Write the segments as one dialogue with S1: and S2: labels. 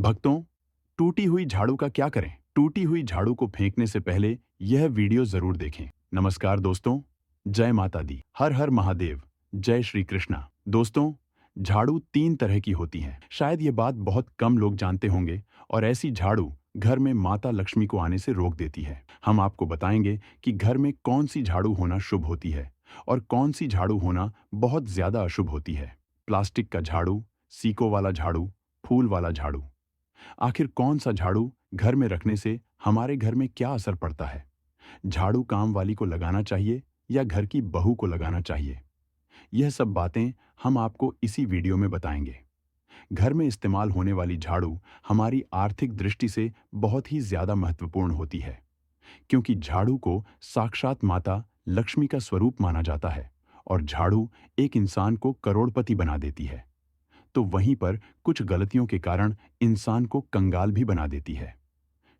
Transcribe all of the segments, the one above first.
S1: भक्तों, टूटी हुई झाड़ू का क्या करें? टूटी हुई झाड़ू को फेंकने से पहले यह वीडियो जरूर देखें। नमस्कार दोस्तों, जय माता दी, हर हर महादेव, जय श्री कृष्णा। दोस्तों, झाड़ू तीन तरह की होती हैं। शायद ये बात बहुत कम लोग जानते होंगे और ऐसी झाड़ू घर में माता लक्ष्मी को आने से रोक देती है। हम आपको बताएंगे कि घर में कौन सी झाड़ू होना शुभ होती है और कौन सी झाड़ू होना बहुत ज्यादा अशुभ होती है। प्लास्टिक का झाड़ू, सीको वाला झाड़ू, फूल वाला झाड़ू। आखिर कौन सा झाड़ू घर में रखने से हमारे घर में क्या असर पड़ता है? झाड़ू काम वाली को लगाना चाहिए या घर की बहू को लगाना चाहिए? यह सब बातें हम आपको इसी वीडियो में बताएंगे। घर में इस्तेमाल होने वाली झाड़ू हमारी आर्थिक दृष्टि से बहुत ही ज्यादा महत्वपूर्ण होती है, क्योंकि झाड़ू को साक्षात माता लक्ष्मी का स्वरूप माना जाता है और झाड़ू एक इंसान को करोड़पति बना देती है। तो वहीं पर कुछ गलतियों के कारण इंसान को कंगाल भी बना देती है।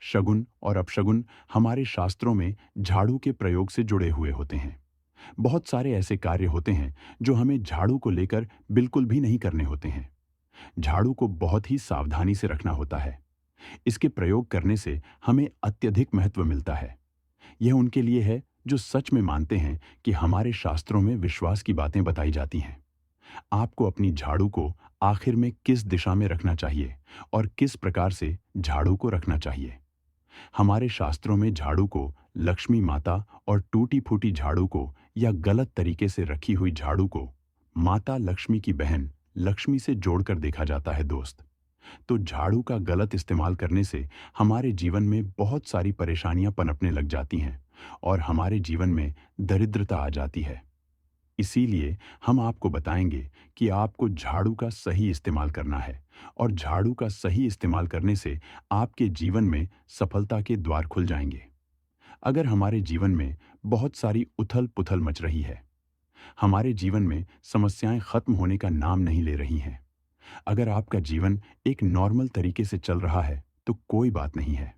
S1: शगुन और अपशगुन हमारे शास्त्रों में झाड़ू के प्रयोग से जुड़े हुए होते हैं। बहुत सारे ऐसे कार्य होते हैं जो हमें झाड़ू को लेकर बिल्कुल भी नहीं करने होते हैं। झाड़ू को बहुत ही सावधानी से रखना होता है। इसके प्रयोग करने से हमें अत्यधिक महत्व मिलता है। यह उनके लिए है जो सच में मानते हैं कि हमारे शास्त्रों में विश्वास की बातें बताई जाती हैं। आपको अपनी झाड़ू को आखिर में किस दिशा में रखना चाहिए और किस प्रकार से झाड़ू को रखना चाहिए। हमारे शास्त्रों में झाड़ू को लक्ष्मी माता और टूटी फूटी झाड़ू को या गलत तरीके से रखी हुई झाड़ू को माता लक्ष्मी की बहन लक्ष्मी से जोड़कर देखा जाता है दोस्त। तो झाड़ू का गलत इस्तेमाल करने से हमारे जीवन में बहुत सारी परेशानियां पनपने लग जाती हैं और हमारे जीवन में दरिद्रता आ जाती है। इसीलिए हम आपको बताएंगे कि आपको झाड़ू का सही इस्तेमाल करना है और झाड़ू का सही इस्तेमाल करने से आपके जीवन में सफलता के द्वार खुल जाएंगे। अगर हमारे जीवन में बहुत सारी उथल पुथल मच रही है, हमारे जीवन में समस्याएं खत्म होने का नाम नहीं ले रही हैं, अगर आपका जीवन एक नॉर्मल तरीके से चल रहा है तो कोई बात नहीं है।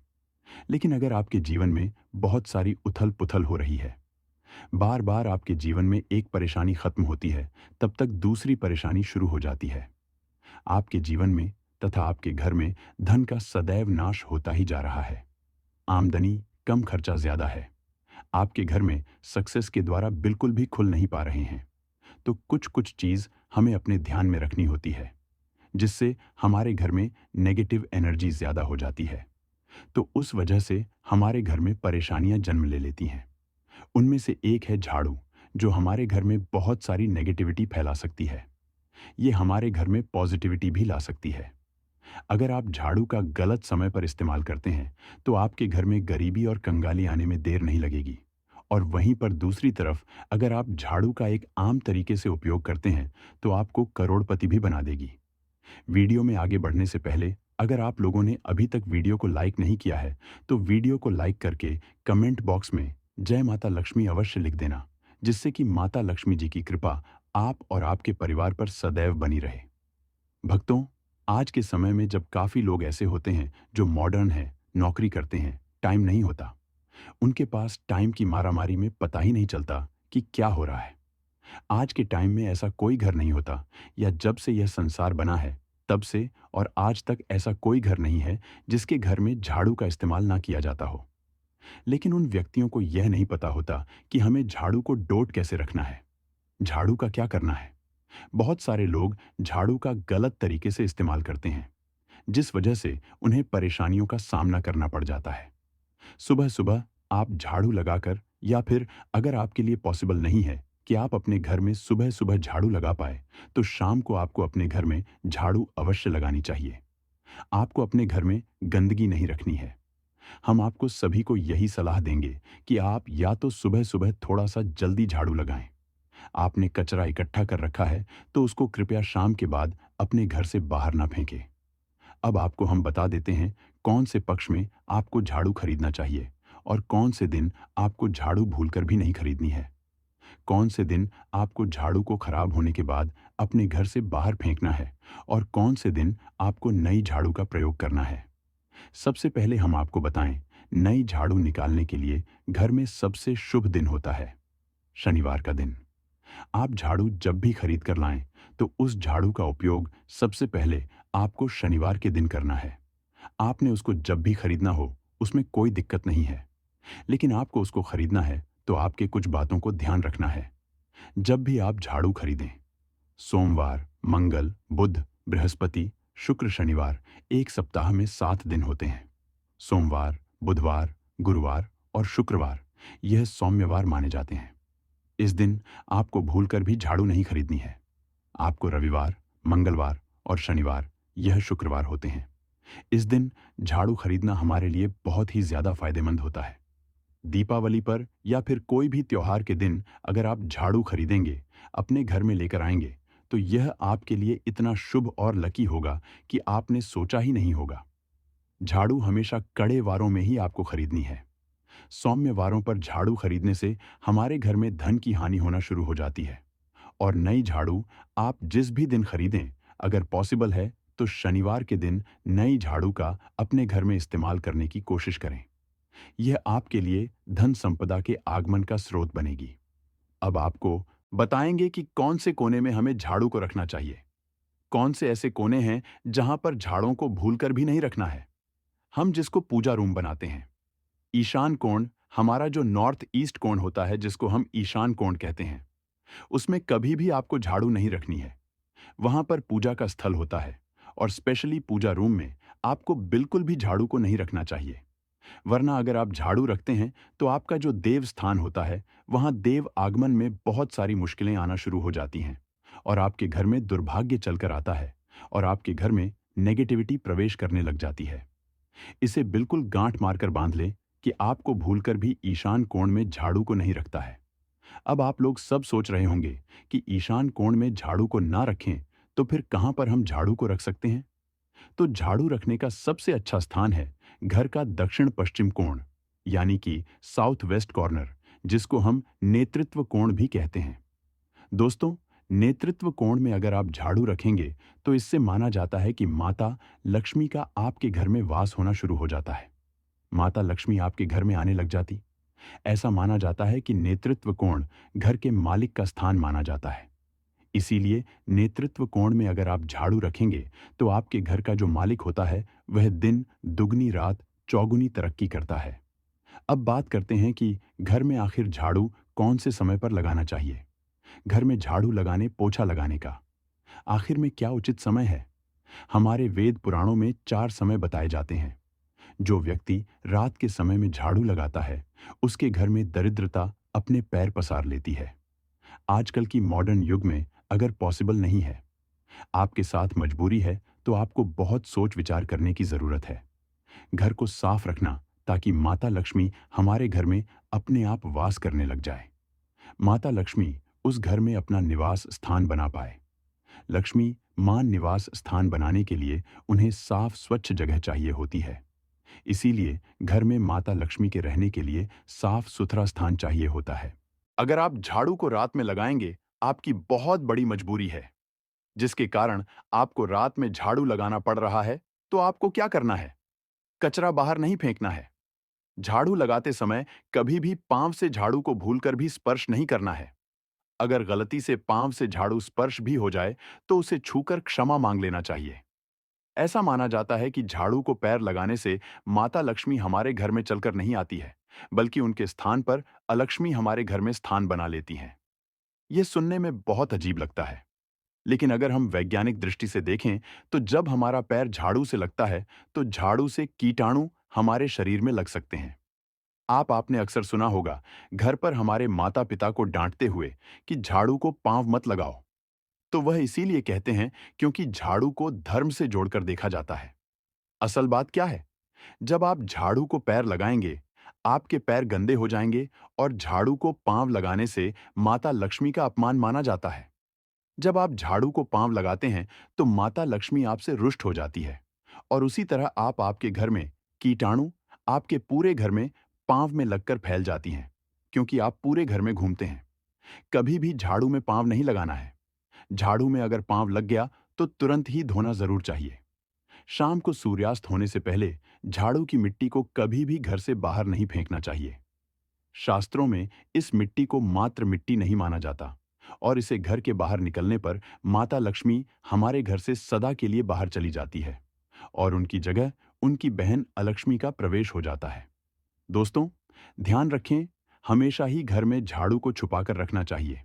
S1: लेकिन अगर आपके जीवन में बहुत सारी उथल पुथल हो रही है, बार बार आपके जीवन में एक परेशानी खत्म होती है, तब तक दूसरी परेशानी शुरू हो जाती है। आपके जीवन में तथा आपके घर में धन का सदैव नाश होता ही जा रहा है। आमदनी कम, खर्चा ज्यादा है। आपके घर में सक्सेस के द्वारा बिल्कुल भी खुल नहीं पा रहे हैं। तो कुछ कुछ चीज हमें अपने ध्यान में रखनी होती है, जिससे हमारे घर में नेगेटिव एनर्जी ज्यादा हो जाती है। तो उस वजह से हमारे घर में परेशानियां जन्म ले लेती हैं। उनमें से एक है झाड़ू, जो हमारे घर में बहुत सारी नेगेटिविटी फैला सकती है। ये हमारे घर में पॉजिटिविटी भी ला सकती है। अगर आप झाड़ू का गलत समय पर इस्तेमाल करते हैं तो आपके घर में गरीबी और कंगाली आने में देर नहीं लगेगी। और वहीं पर दूसरी तरफ अगर आप झाड़ू का एक आम तरीके से उपयोग करते हैं तो आपको करोड़पति भी बना देगी। वीडियो में आगे बढ़ने से पहले अगर आप लोगों ने अभी तक वीडियो को लाइक नहीं किया है तो वीडियो को लाइक करके कमेंट बॉक्स में जय माता लक्ष्मी अवश्य लिख देना, जिससे कि माता लक्ष्मी जी की कृपा आप और आपके परिवार पर सदैव बनी रहे। भक्तों, आज के समय में जब काफी लोग ऐसे होते हैं जो मॉडर्न हैं, नौकरी करते हैं, टाइम नहीं होता, उनके पास टाइम की मारामारी में पता ही नहीं चलता कि क्या हो रहा है। आज के टाइम में ऐसा कोई घर नहीं होता, या जब से यह संसार बना है तब से और आज तक ऐसा कोई घर नहीं है जिसके घर में झाड़ू का इस्तेमाल ना किया जाता हो। लेकिन उन व्यक्तियों को यह नहीं पता होता कि हमें झाड़ू को डोट कैसे रखना है, झाड़ू का क्या करना है। बहुत सारे लोग झाड़ू का गलत तरीके से इस्तेमाल करते हैं, जिस वजह से उन्हें परेशानियों का सामना करना पड़ जाता है। सुबह सुबह आप झाड़ू लगाकर, या फिर अगर आपके लिए पॉसिबल नहीं है कि आप अपने घर में सुबह सुबह झाड़ू लगा पाए, तो शाम को आपको अपने घर में झाड़ू अवश्य लगानी चाहिए। आपको अपने घर में गंदगी नहीं रखनी है। हम आपको सभी को यही सलाह देंगे कि आप या तो सुबह सुबह थोड़ा सा जल्दी झाड़ू लगाएं। आपने कचरा इकट्ठा कर रखा है तो उसको कृपया शाम के बाद अपने घर से बाहर ना फेंकें। अब आपको हम बता देते हैं कौन से पक्ष में आपको झाड़ू खरीदना चाहिए और कौन से दिन आपको झाड़ू भूलकर भी नहीं खरीदनी है। कौन से दिन आपको झाड़ू को खराब होने के बाद अपने घर से बाहर फेंकना है और कौन से दिन आपको नई झाड़ू का प्रयोग करना है। सबसे पहले हम आपको बताएं, नई झाड़ू निकालने के लिए घर में सबसे शुभ दिन होता है शनिवार का दिन। आप झाड़ू जब भी खरीद कर लाएं तो उस झाड़ू का उपयोग सबसे पहले आपको शनिवार के दिन करना है। आपने उसको जब भी खरीदना हो, उसमें कोई दिक्कत नहीं है। लेकिन आपको उसको खरीदना है तो आपके कुछ बातों को ध्यान रखना है। जब भी आप झाड़ू खरीदें, सोमवार, मंगल, बुध, बृहस्पति, शुक्र, शनिवार, एक सप्ताह में 7 दिन होते हैं। सोमवार, बुधवार, गुरुवार और शुक्रवार यह सौम्यवार माने जाते हैं। इस दिन आपको भूलकर भी झाड़ू नहीं खरीदनी है। आपको रविवार, मंगलवार और शनिवार यह शुक्रवार होते हैं। इस दिन झाड़ू खरीदना हमारे लिए बहुत ही ज्यादा फायदेमंद होता है। दीपावली पर या फिर कोई भी त्योहार के दिन अगर आप झाड़ू खरीदेंगे, अपने घर में लेकर आएंगे, तो यह आपके लिए इतना शुभ और लकी होगा कि आपने सोचा ही नहीं होगा। झाड़ू हमेशा कड़े वारों में ही आपको खरीदनी है। सौम्य वारों पर झाड़ू खरीदने से हमारे घर में धन की हानि होना शुरू हो जाती है। और नई झाड़ू आप जिस भी दिन खरीदें, अगर पॉसिबल है तो शनिवार के दिन नई झाड़ू का अपने घर में इस्तेमाल करने की कोशिश करें। यह आपके लिए धन संपदा के आगमन का स्रोत बनेगी। अब आपको बताएंगे कि कौन से कोने में हमें झाड़ू को रखना चाहिए। कौन से ऐसे कोने हैं जहां पर झाड़ों को भूलकर भी नहीं रखना है। हम जिसको पूजा रूम बनाते हैं, ईशान कोण, हमारा जो नॉर्थ ईस्ट कोण होता है जिसको हम ईशान कोण कहते हैं, उसमें कभी भी आपको झाड़ू नहीं रखनी है। वहां पर पूजा का स्थल होता है और स्पेशली पूजा रूम में आपको बिल्कुल भी झाड़ू को नहीं रखना चाहिए। वरना अगर आप झाड़ू रखते हैं तो आपका जो देव स्थान होता है, वहां देव आगमन में बहुत सारी मुश्किलें आना शुरू हो जाती हैं और आपके घर में दुर्भाग्य चलकर आता है और आपके घर में नेगेटिविटी प्रवेश करने लग जाती है। इसे बिल्कुल गांठ मारकर बांध लें कि आपको भूलकर भी ईशान कोण में झाड़ू को नहीं रखता है। अब आप लोग सब सोच रहे होंगे कि ईशान कोण में झाड़ू को ना रखें तो फिर कहां पर हम झाड़ू को रख सकते हैं। तो झाड़ू रखने का सबसे अच्छा स्थान है घर का दक्षिण पश्चिम कोण, यानी कि साउथ वेस्ट कॉर्नर, जिसको हम नेतृत्व कोण भी कहते हैं। दोस्तों, नेतृत्व कोण में अगर आप झाड़ू रखेंगे तो इससे माना जाता है कि माता लक्ष्मी का आपके घर में वास होना शुरू हो जाता है। माता लक्ष्मी आपके घर में आने लग जाती। ऐसा माना जाता है कि नेतृत्व कोण घर के मालिक का स्थान माना जाता है। इसीलिए नेतृत्व कोण में अगर आप झाड़ू रखेंगे तो आपके घर का जो मालिक होता है वह दिन दुगनी रात चौगुनी तरक्की करता है। अब बात करते हैं कि घर में आखिर झाड़ू कौन से समय पर लगाना चाहिए। घर में झाड़ू लगाने, पोछा लगाने का आखिर में क्या उचित समय है। हमारे वेद पुराणों में 4 समय बताए जाते हैं। जो व्यक्ति रात के समय में झाड़ू लगाता है उसके घर में दरिद्रता अपने पैर पसार लेती है। आजकल की मॉडर्न युग में अगर पॉसिबल नहीं है, आपके साथ मजबूरी है, तो आपको बहुत सोच विचार करने की जरूरत है। घर को साफ रखना ताकि माता लक्ष्मी हमारे घर में अपने आप वास करने लग जाए। माता लक्ष्मी उस घर में अपना निवास स्थान बना पाए। लक्ष्मी मान निवास स्थान बनाने के लिए उन्हें साफ स्वच्छ जगह चाहिए होती है। इसीलिए घर में माता लक्ष्मी के रहने के लिए साफ सुथरा स्थान चाहिए होता है। अगर आप झाड़ू को रात में लगाएंगे, आपकी बहुत बड़ी मजबूरी है जिसके कारण आपको रात में झाड़ू लगाना पड़ रहा है, तो आपको क्या करना है? कचरा बाहर नहीं फेंकना है। झाड़ू लगाते समय कभी भी पांव से झाड़ू को भूलकर भी स्पर्श नहीं करना है। अगर गलती से पांव से झाड़ू स्पर्श भी हो जाए तो उसे छूकर क्षमा मांग लेना चाहिए। ऐसा माना जाता है कि झाड़ू को पैर लगाने से माता लक्ष्मी हमारे घर में चलकर नहीं आती है, बल्कि उनके स्थान पर अलक्ष्मी हमारे घर में स्थान बना लेती हैं। यह सुनने में बहुत अजीब लगता है, लेकिन अगर हम वैज्ञानिक दृष्टि से देखें तो जब हमारा पैर झाड़ू से लगता है तो झाड़ू से कीटाणु हमारे शरीर में लग सकते हैं। आपने अक्सर सुना होगा घर पर हमारे माता पिता को डांटते हुए कि झाड़ू को पांव मत लगाओ। तो वह इसीलिए कहते हैं क्योंकि झाड़ू को धर्म से जोड़कर देखा जाता है। असल बात क्या है? जब आप झाड़ू को पैर लगाएंगे, आपके पैर गंदे हो जाएंगे और झाड़ू को पांव लगाने से माता लक्ष्मी का अपमान माना जाता है। जब आप झाड़ू को पांव लगाते हैं तो माता लक्ष्मी आपसे रुष्ट हो जाती है और उसी तरह आपके घर में कीटाणु आपके पूरे घर में पांव में लगकर फैल जाती हैं, क्योंकि आप पूरे घर में घूमते हैं। कभी भी झाड़ू में पांव नहीं लगाना है। झाड़ू में अगर पांव लग गया तो तुरंत ही धोना जरूर चाहिए। शाम को सूर्यास्त होने से पहले झाड़ू की मिट्टी को कभी भी घर से बाहर नहीं फेंकना चाहिए। शास्त्रों में इस मिट्टी को मात्र मिट्टी नहीं माना जाता और इसे घर के बाहर निकलने पर माता लक्ष्मी हमारे घर से सदा के लिए बाहर चली जाती है और उनकी जगह उनकी बहन अलक्ष्मी का प्रवेश हो जाता है। दोस्तों, ध्यान रखें, हमेशा ही घर में झाड़ू को छुपाकर रखना चाहिए।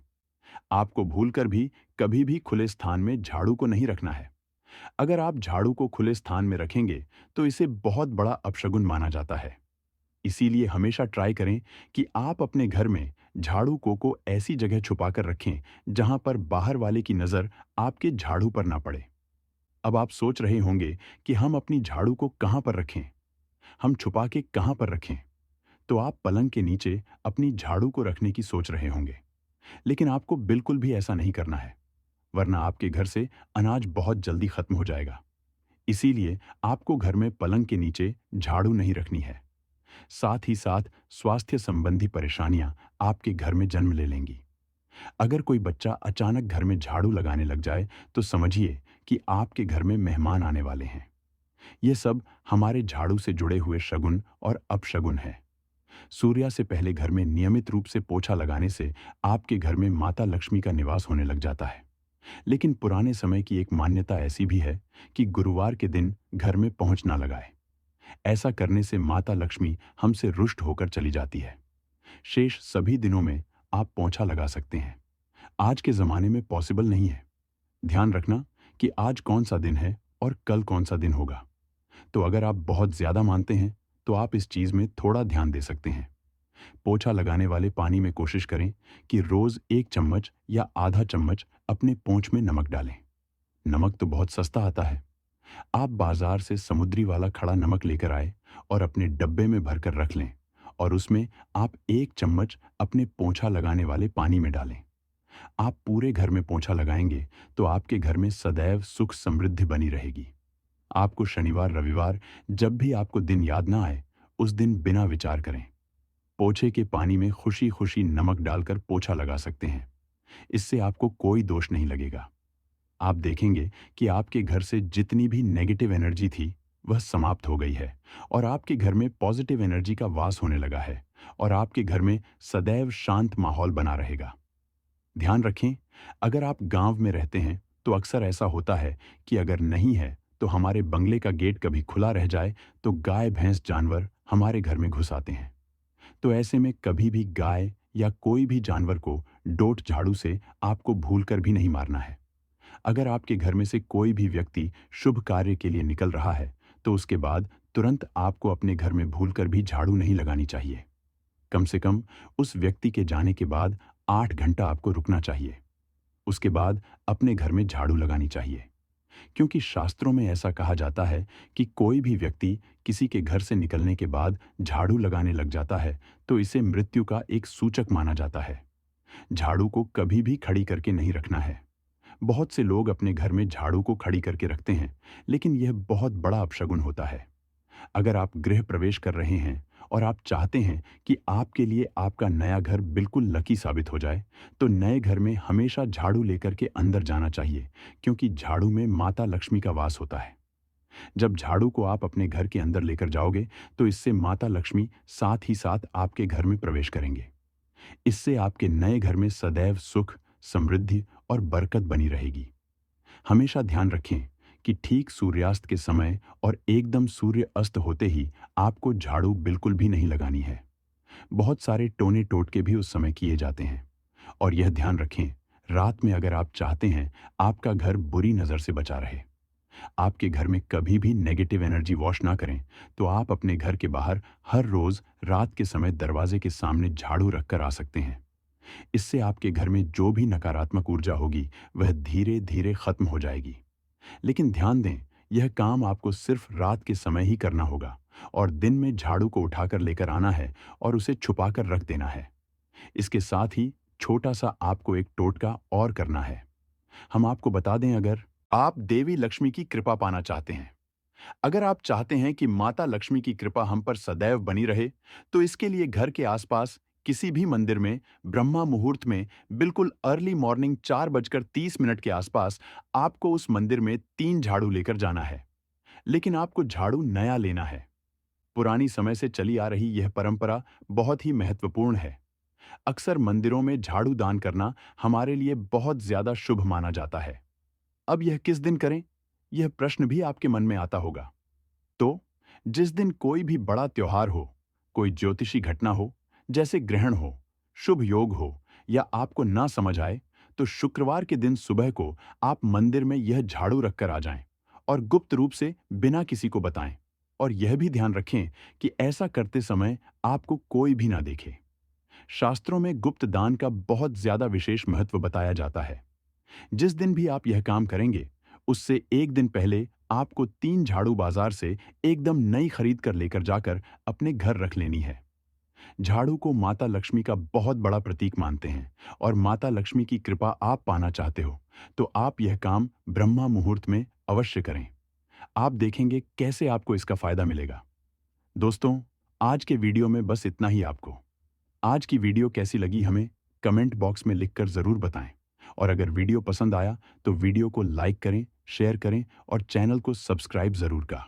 S1: आपको भूलकर भी कभी भी खुले स्थान में झाड़ू को नहीं रखना है। अगर आप झाड़ू को खुले स्थान में रखेंगे तो इसे बहुत बड़ा अपशगुन माना जाता है। इसीलिए हमेशा ट्राई करें कि आप अपने घर में झाड़ू को ऐसी जगह छुपाकर रखें जहां पर बाहर वाले की नजर आपके झाड़ू पर ना पड़े। अब आप सोच रहे होंगे कि हम अपनी झाड़ू को कहां पर रखें, हम छुपा के कहां पर रखें। तो आप पलंग के नीचे अपनी झाड़ू को रखने की सोच रहे होंगे, लेकिन आपको बिल्कुल भी ऐसा नहीं करना है, वरना आपके घर से अनाज बहुत जल्दी खत्म हो जाएगा। इसीलिए आपको घर में पलंग के नीचे झाड़ू नहीं रखनी है। साथ ही साथ स्वास्थ्य संबंधी परेशानियां आपके घर में जन्म ले लेंगी। अगर कोई बच्चा अचानक घर में झाड़ू लगाने लग जाए तो समझिए कि आपके घर में मेहमान आने वाले हैं। ये सब हमारे झाड़ू से जुड़े हुए शगुन और अपशगुन है। सूर्या से पहले घर में नियमित रूप से पोछा लगाने से आपके घर में माता लक्ष्मी का निवास होने लग जाता है। लेकिन पुराने समय की एक मान्यता ऐसी भी है कि गुरुवार के दिन घर में पोंछ ना लगाए। ऐसा करने से माता लक्ष्मी हमसे रुष्ट होकर चली जाती है। शेष सभी दिनों में आप पोंछा लगा सकते हैं। आज के जमाने में पॉसिबल नहीं है। ध्यान रखना कि आज कौन सा दिन है और कल कौन सा दिन होगा। तो अगर आप बहुत ज्यादा मानते हैं तो आप इस चीज में थोड़ा ध्यान दे सकते हैं। पोछा लगाने वाले पानी में कोशिश करें कि रोज 1 चम्मच या आधा चम्मच अपने पोंछ में नमक डालें। नमक तो बहुत सस्ता आता है। आप बाजार से समुद्री वाला खड़ा नमक लेकर आए और अपने डब्बे में भरकर रख लें और उसमें आप 1 चम्मच अपने पोंछा लगाने वाले पानी में डालें। आप पूरे घर में पोंछा लगाएंगे तो आपके घर में सदैव सुख समृद्धि बनी रहेगी। आपको शनिवार रविवार जब भी आपको दिन याद ना आए, उस दिन बिना विचार करें पोछे के पानी में खुशी खुशी नमक डालकर पोछा लगा सकते हैं। इससे आपको कोई दोष नहीं लगेगा। आप देखेंगे कि आपके घर से जितनी भी नेगेटिव एनर्जी थी वह समाप्त हो गई है और आपके घर में पॉजिटिव एनर्जी का वास होने लगा है और आपके घर में सदैव शांत माहौल बना रहेगा। ध्यान रखें, अगर आप गांव में रहते हैं तो अक्सर ऐसा होता है कि अगर नहीं है तो हमारे बंगले का गेट कभी खुला रह जाए तो गाय भैंस जानवर हमारे घर में घुस आते हैं। तो ऐसे में कभी भी गाय या कोई भी जानवर को डोट झाड़ू से आपको भूलकर भी नहीं मारना है। अगर आपके घर में से कोई भी व्यक्ति शुभ कार्य के लिए निकल रहा है तो उसके बाद तुरंत आपको अपने घर में भूलकर भी झाड़ू नहीं लगानी चाहिए। कम से कम उस व्यक्ति के जाने के बाद 8 घंटा आपको रुकना चाहिए। उसके बाद अपने घर में झाड़ू लगानी चाहिए, क्योंकि शास्त्रों में ऐसा कहा जाता है कि कोई भी व्यक्ति किसी के घर से निकलने के बाद झाड़ू लगाने लग जाता है तो इसे मृत्यु का एक सूचक माना जाता है। झाड़ू को कभी भी खड़ी करके नहीं रखना है। बहुत से लोग अपने घर में झाड़ू को खड़ी करके रखते हैं, लेकिन यह बहुत बड़ा अपशगुन होता है। अगर आप गृह प्रवेश कर रहे हैं और आप चाहते हैं कि आपके लिए आपका नया घर बिल्कुल लकी साबित हो जाए, तो नए घर में हमेशा झाड़ू लेकर के अंदर जाना चाहिए, क्योंकि झाड़ू में माता लक्ष्मी का वास होता है। जब झाड़ू को आप अपने घर के अंदर लेकर जाओगे तो इससे माता लक्ष्मी साथ ही साथ आपके घर में प्रवेश करेंगे। इससे आपके नए घर में सदैव सुख, समृद्धि और बरकत बनी रहेगी। हमेशा ध्यान रखें कि ठीक सूर्यास्त के समय और एकदम सूर्य अस्त होते ही आपको झाड़ू बिल्कुल भी नहीं लगानी है। बहुत सारे टोने टोटके भी उस समय किए जाते हैं। और यह ध्यान रखें, रात में अगर आप चाहते हैं आपका घर बुरी नजर से बचा रहे, आपके घर में कभी भी नेगेटिव एनर्जी वॉश ना करें, तो आप अपने घर के बाहर हर रोज रात के समय दरवाजे के सामने झाड़ू रखकर आ सकते हैं। इससे आपके घर में जो भी नकारात्मक ऊर्जा होगी वह धीरे धीरे खत्म हो जाएगी। लेकिन ध्यान दें, यह काम आपको सिर्फ रात के समय ही करना होगा और दिन में झाड़ू को उठाकर लेकर आना है और उसे छुपाकर रख देना है। इसके साथ ही छोटा सा आपको एक टोटका और करना है। हम आपको बता दें, अगर आप देवी लक्ष्मी की कृपा पाना चाहते हैं, अगर आप चाहते हैं कि माता लक्ष्मी की कृपा हम पर सदैव बनी रहे, तो इसके लिए घर के आसपास किसी भी मंदिर में ब्रह्मा मुहूर्त में बिल्कुल अर्ली मॉर्निंग 4:30 के आसपास आपको उस मंदिर में 3 झाड़ू लेकर जाना है। लेकिन आपको झाड़ू नया लेना है। पुरानी समय से चली आ रही यह परंपरा बहुत ही महत्वपूर्ण है। अक्सर मंदिरों में झाड़ू दान करना हमारे लिए बहुत ज्यादा शुभ माना जाता है। अब यह किस दिन करें, यह प्रश्न भी आपके मन में आता होगा। तो जिस दिन कोई भी बड़ा त्योहार हो, कोई ज्योतिषी घटना हो, जैसे ग्रहण हो, शुभ योग हो या आपको ना समझ आए, तो शुक्रवार के दिन सुबह को आप मंदिर में यह झाड़ू रखकर आ जाएं और गुप्त रूप से बिना किसी को बताएं। और यह भी ध्यान रखें कि ऐसा करते समय आपको कोई भी ना देखे। शास्त्रों में गुप्त दान का बहुत ज्यादा विशेष महत्व बताया जाता है। जिस दिन भी आप यह काम करेंगे, उससे एक दिन पहले आपको 3 झाड़ू बाजार से एकदम नई खरीद कर लेकर जाकर अपने घर रख लेनी है। झाड़ू को माता लक्ष्मी का बहुत बड़ा प्रतीक मानते हैं और माता लक्ष्मी की कृपा आप पाना चाहते हो, तो आप यह काम ब्रह्मा मुहूर्त में अवश्य करें। आप देखेंगे कैसे आपको इसका फायदा मिलेगा। दोस्तों, आज के वीडियो में बस इतना ही। आपको आज की वीडियो कैसी लगी हमें कमेंट बॉक्स में लिखकर ज़रूर बताएं। और अगर वीडियो पसंद आया तो वीडियो को लाइक करें, शेयर करें और चैनल को सब्सक्राइब ज़रूर का।